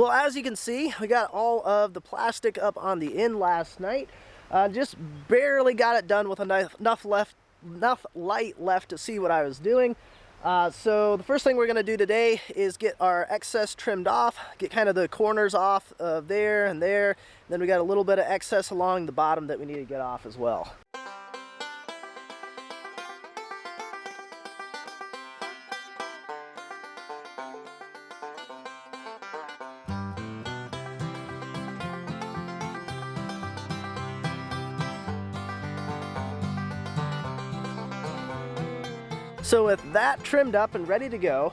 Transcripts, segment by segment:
Well, as you can see, we got all of the plastic up on the end last night. Just barely got it done with enough light left to see what I was doing. So the first thing we're going to do today is get our excess trimmed off, get kind of the corners off of there and there. Then we got a little bit of excess along the bottom that we need to get off as well. So with that trimmed up and ready to go,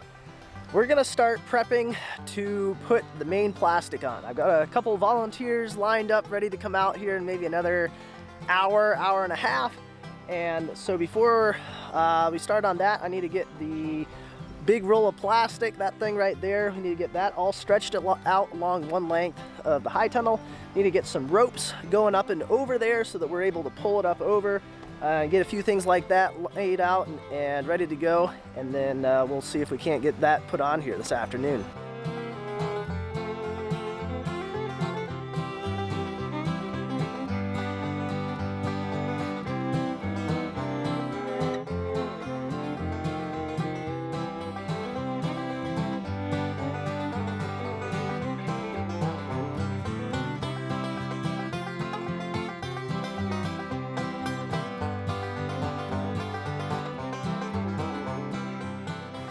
we're gonna start prepping to put the main plastic on. I've got a couple of volunteers lined up ready to come out here in maybe another hour and a half. And so before we start on that, I need to get the big roll of plastic, that thing right there, we need to get that all stretched out along one length of the high tunnel. Need to get some ropes going up and over there so that we're able to pull it up over. Get a few things like that laid out and ready to go, and then we'll see if we can't get that put on here this afternoon.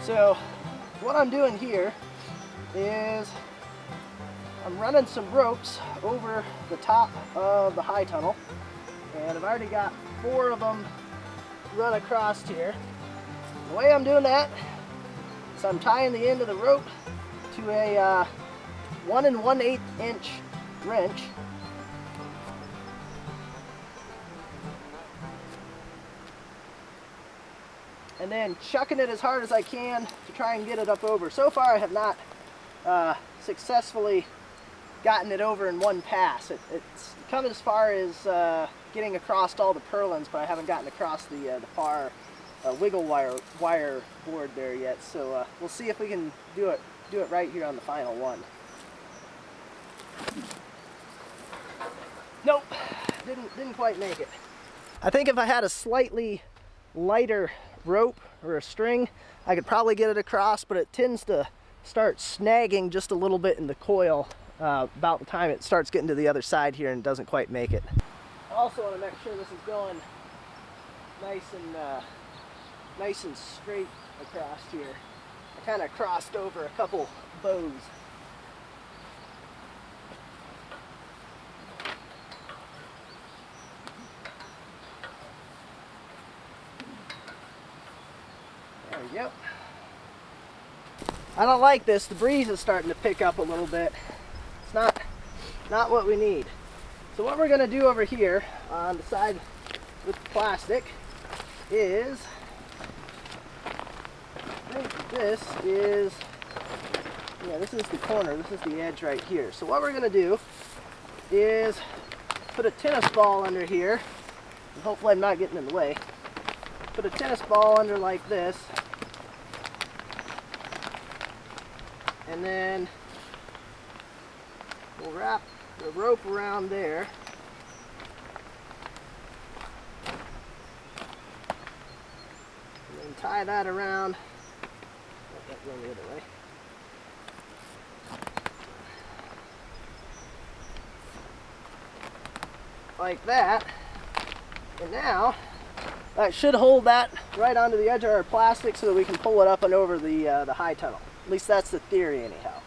So what I'm doing here is I'm running some ropes over the top of the high tunnel, and I've already got 4 of them run across here. The way I'm doing that is I'm tying the end of the rope to a 1 1/8 inch wrench. And then chucking it as hard as I can to try and get it up over. So far I have not successfully gotten it over in one pass. It's come as far as getting across all the purlins, but I haven't gotten across the far wiggle wire board there yet. So we'll see if we can do it right here on the final one. Nope, didn't quite make it. I think if I had a slightly lighter rope or a string, I could probably get it across, but it tends to start snagging just a little bit in the coil about the time it starts getting to the other side here and doesn't quite make it. I also want to make sure this is going nice and straight across here. I kind of crossed over a couple bows. There we go. I don't like this. The breeze is starting to pick up a little bit. It's not what we need. So what we're going to do over here on the side with the plastic is, I think this is the corner. This is the edge right here. So what we're going to do is put a tennis ball under here, and hopefully I'm not getting in the way. Put a tennis ball under like this, and then we'll wrap the rope around there, and then tie that around. Let that go the other way. Like that, and now that should hold that right onto the edge of our plastic so that we can pull it up and over the high tunnel. At least that's the theory anyhow.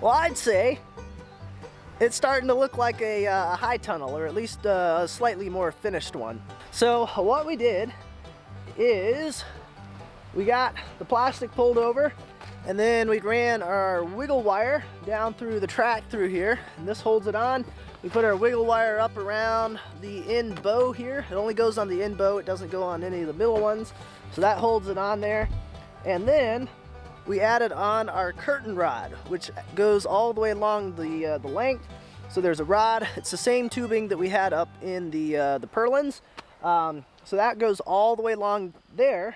Well, I'd say it's starting to look like a high tunnel, or at least a slightly more finished one. So what we did is we got the plastic pulled over, and then we ran our wiggle wire down through the track through here, and this holds it on. We put our wiggle wire up around the end bow here. It only goes on the end bow, it doesn't go on any of the middle ones, so that holds it on there. And then we added on our curtain rod, which goes all the way along the length. So there's a rod. It's the same tubing that we had up in the purlins. So that goes all the way along there.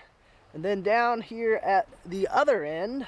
And then down here at the other end,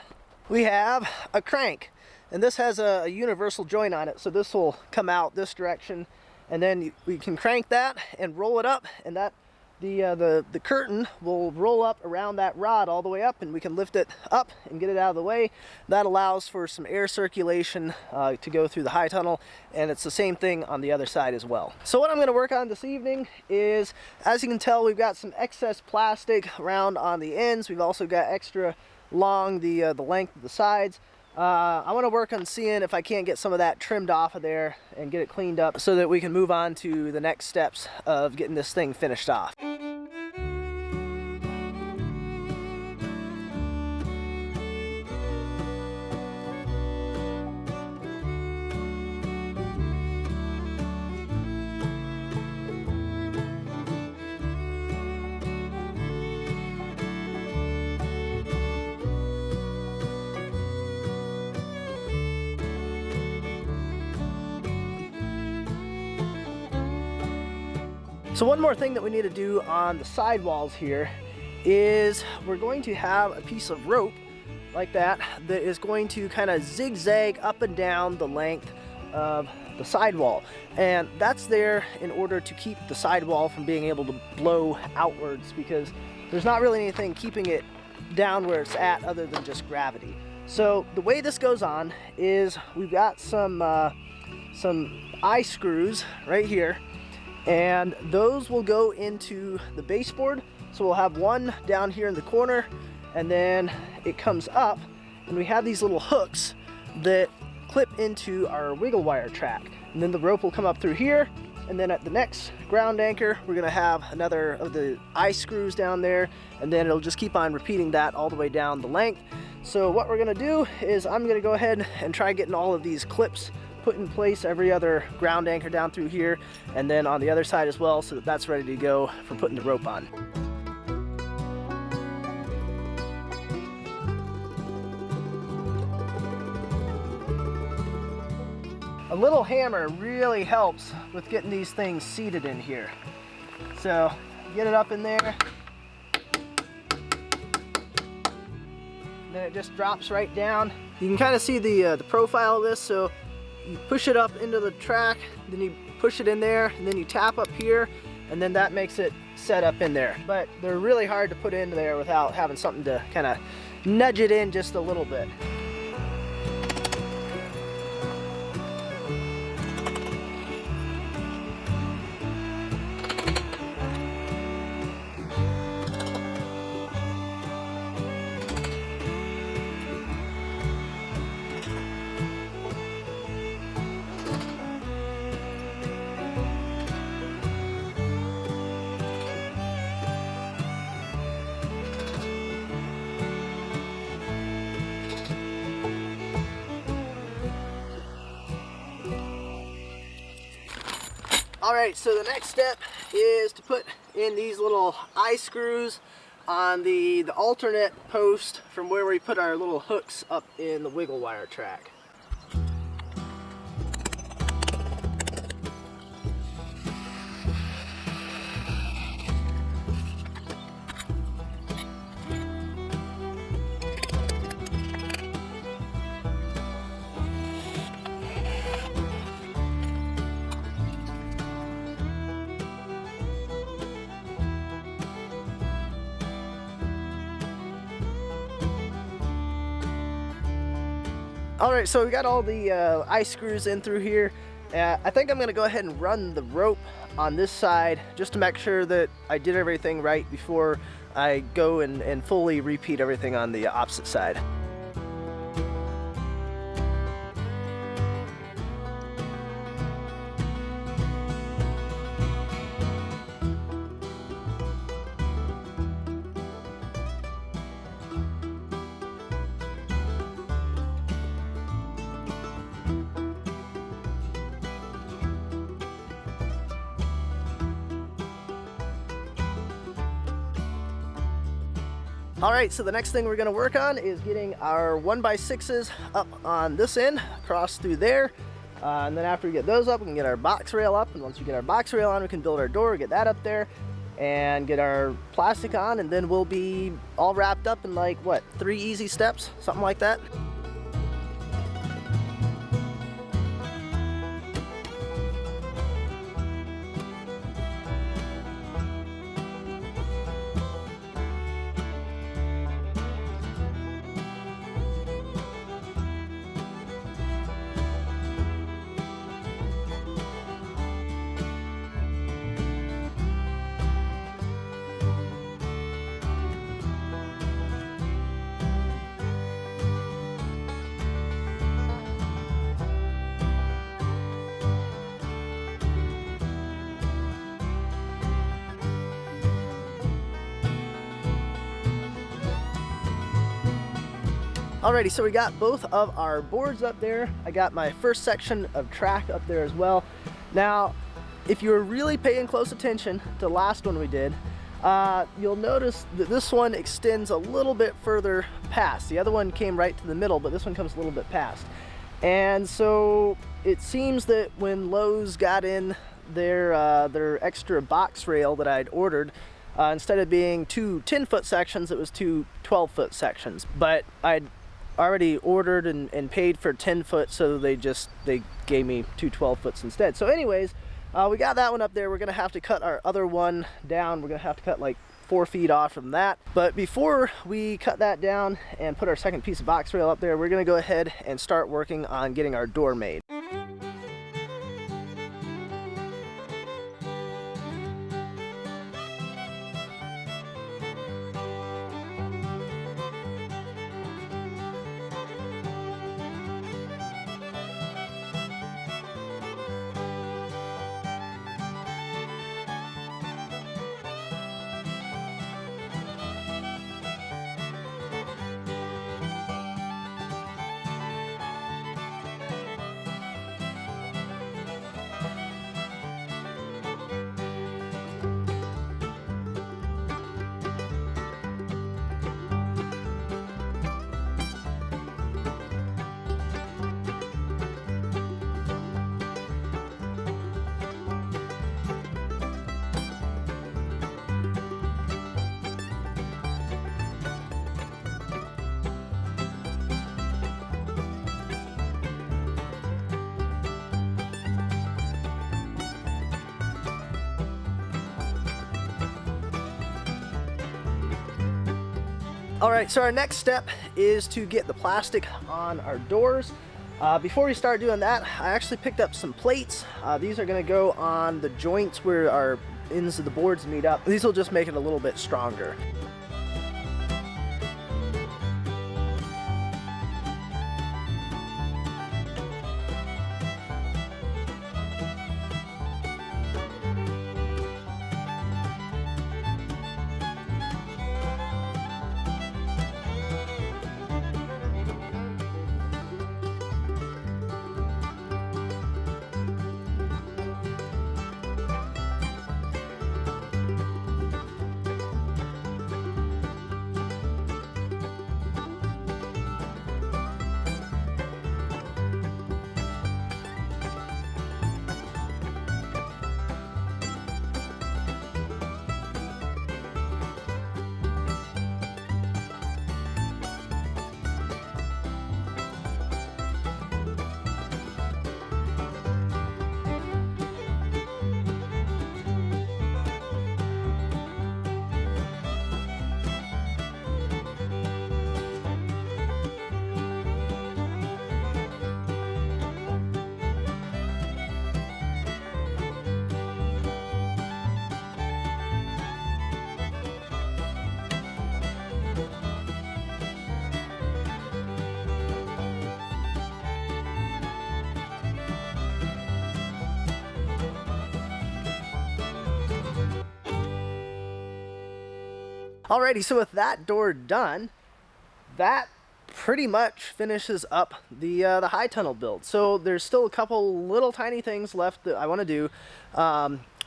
we have a crank. And this has a universal joint on it. So this will come out this direction. And then we can crank that and roll it up, and that the curtain will roll up around that rod all the way up, and we can lift it up and get it out of the way. That allows for some air circulation to go through the high tunnel, and it's the same thing on the other side as well. So what I'm going to work on this evening is, as you can tell, we've got some excess plastic around on the ends. We've also got extra along the length of the sides. I want to work on seeing if I can't get some of that trimmed off of there and get it cleaned up so that we can move on to the next steps of getting this thing finished off. So one more thing that we need to do on the sidewalls here is we're going to have a piece of rope like that is going to kind of zigzag up and down the length of the sidewall. And that's there in order to keep the sidewall from being able to blow outwards, because there's not really anything keeping it down where it's at other than just gravity. So the way this goes on is we've got some eye screws right here, and those will go into the baseboard. So we'll have one down here in the corner, and then it comes up, and we have these little hooks that clip into our wiggle wire track. And then the rope will come up through here, and then at the next ground anchor, we're gonna have another of the eye screws down there, and then it'll just keep on repeating that all the way down the length. So what we're gonna do is I'm gonna go ahead and try getting all of these clips put in place, every other ground anchor down through here, and then on the other side as well, so that that's ready to go for putting the rope on. A little hammer really helps with getting these things seated in here. So get it up in there, then it just drops right down. You can kind of see the profile of this. So you push it up into the track, then you push it in there, and then you tap up here, and then that makes it set up in there. But they're really hard to put in there without having something to kind of nudge it in just a little bit. Alright, so the next step is to put in these little eye screws on the alternate post from where we put our little hooks up in the wiggle wire track. Alright, so we got all the eye screws in through here. I think I'm going to go ahead and run the rope on this side just to make sure that I did everything right before I go and fully repeat everything on the opposite side. Alright, so the next thing we're going to work on is getting our 1x6s up on this end, across through there. And then after we get those up, we can get our box rail up. And once we get our box rail on, we can build our door, get that up there, and get our plastic on. And then we'll be all wrapped up in like, what, 3 easy steps? Something like that. Alrighty, so we got both of our boards up there. I got my first section of track up there as well. Now, if you were really paying close attention to the last one we did, you'll notice that this one extends a little bit further past. The other one came right to the middle, but this one comes a little bit past. And so it seems that when Lowe's got in their extra box rail that I'd ordered, instead of being 2 10-foot sections, it was 2 12-foot sections. But I'd already ordered and paid for 10-foot, so they gave me 2 12-foots instead. So anyways, we got that one up there. We're gonna have to cut our other one down. We're gonna have to cut like 4 feet off from that. But before we cut that down and put our second piece of box rail up there, we're gonna go ahead and start working on getting our door made. Alright, so our next step is to get the plastic on our doors. Before we start doing that, I actually picked up some plates. These are going to go on the joints where our ends of the boards meet up. These will just make it a little bit stronger. Alrighty, so with that door done, that pretty much finishes up the high tunnel build. So there's still a couple little tiny things left that I want to do.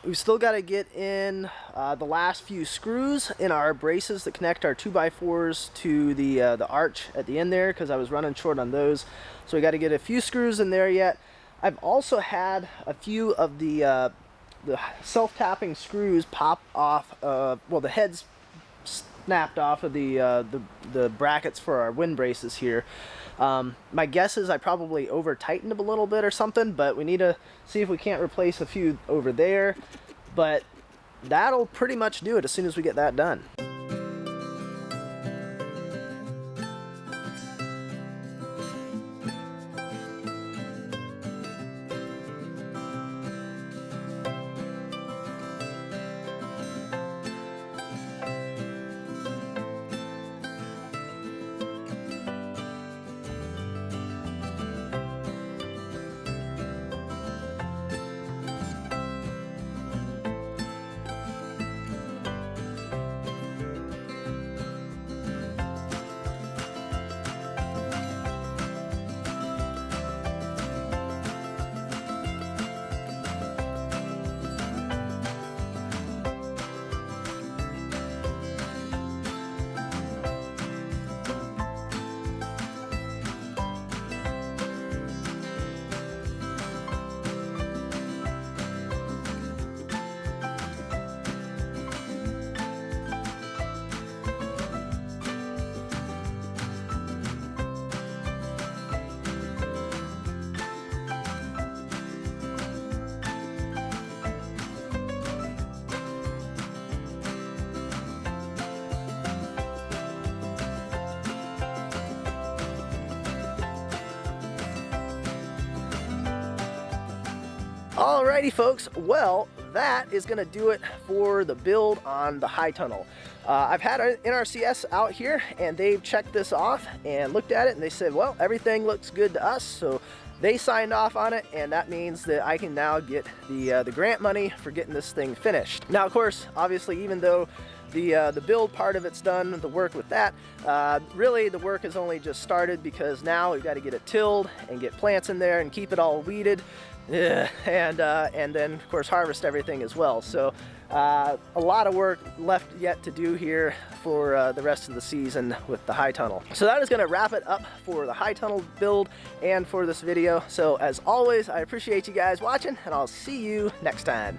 We've still got to get in the last few screws in our braces that connect our 2x4s to the arch at the end there, because I was running short on those. So we got to get a few screws in there yet. I've also had a few of the self-tapping screws pop off. Well, the heads snapped off of the brackets for our wind braces here. My guess is I probably over tightened them a little bit or something, but we need to see if we can't replace a few over there. But that'll pretty much do it as soon as we get that done. Alrighty folks, well, that is gonna do it for the build on the high tunnel. I've had our NRCS out here and they've checked this off and looked at it, and they said, well, everything looks good to us, so they signed off on it, and that means that I can now get the grant money for getting this thing finished. Now, of course, obviously, even though the build part of it's done, the work with that, really the work has only just started, because now we've got to get it tilled and get plants in there and keep it all weeded. And then of course harvest everything as well. So a lot of work left yet to do here for the rest of the season with the high tunnel. So that is going to wrap it up for the high tunnel build and for this video. So as always, I appreciate you guys watching, and I'll see you next time.